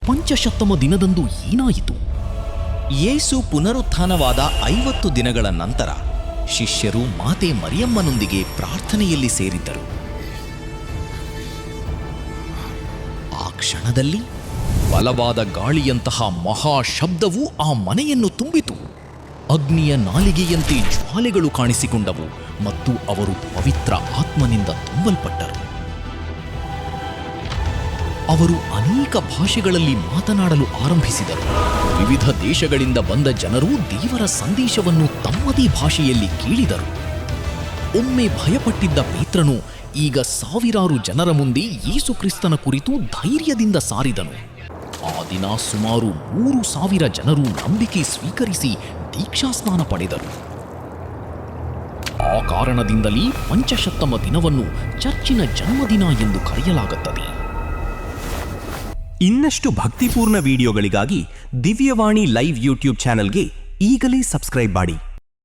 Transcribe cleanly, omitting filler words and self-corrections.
ಪಂಚಶತ್ತಮ ದಿನದಂದು ಏನಾಯಿತು? ಯೇಸು ಪುನರುತ್ಥಾನವಾದ 50 ದಿನಗಳ ನಂತರ ಶಿಷ್ಯರು ಮಾತೆ ಮರಿಯಮ್ಮನೊಂದಿಗೆ ಪ್ರಾರ್ಥನೆಯಲ್ಲಿ ಸೇರಿದ್ದರು. ಆ ಕ್ಷಣದಲ್ಲಿ ಬಲವಾದ ಗಾಳಿಯಂತಹ ಮಹಾ ಶಬ್ದವು ಆ ಮನೆಯನ್ನು ತುಂಬಿತು. ಅಗ್ನಿಯ ನಾಲಿಗೆಯಂತೆ ಜ್ವಾಲೆಗಳು ಕಾಣಿಸಿಕೊಂಡವು ಮತ್ತು ಅವರು ಪವಿತ್ರ ಆತ್ಮನಿಂದ ತುಂಬಲ್ಪಟ್ಟರು. ಅವರು ಅನೇಕ ಭಾಷೆಗಳಲ್ಲಿ ಮಾತನಾಡಲು ಆರಂಭಿಸಿದರು. ವಿವಿಧ ದೇಶಗಳಿಂದ ಬಂದ ಜನರು ದೇವರ ಸಂದೇಶವನ್ನು ತಮ್ಮದೇ ಭಾಷೆಯಲ್ಲಿ ಕೇಳಿದರು. ಒಮ್ಮೆ ಭಯಪಟ್ಟಿದ್ದ ಪೇತ್ರನು ಈಗ ಸಾವಿರಾರು ಜನರ ಮುಂದೆ ಯೇಸು ಕ್ರಿಸ್ತನ ಕುರಿತು ಧೈರ್ಯದಿಂದ ಸಾರಿದನು. ಆ ದಿನ ಸುಮಾರು 3,000 ಜನರು ನಂಬಿಕೆ ಸ್ವೀಕರಿಸಿ ದೀಕ್ಷಾಸ್ನಾನ ಪಡೆದರು. ಆ ಕಾರಣದಿಂದಲೇ ಪಂಚಶತ್ತಮ ದಿನವನ್ನು ಚರ್ಚಿನ ಜನ್ಮದಿನ ಎಂದು ಕರೆಯಲಾಗುತ್ತದೆ. ಇನ್ನಷ್ಟು ಭಕ್ತಿಪೂರ್ಣ ವಿಡಿಯೋಗಳಿಗಾಗಿ ದಿವ್ಯವಾಣಿ ಲೈವ್ ಯೂಟ್ಯೂಬ್ ಚಾನೆಲ್ಗೆ ಈಗಲೇ ಸಬ್ಸ್ಕ್ರೈಬ್ ಮಾಡಿ.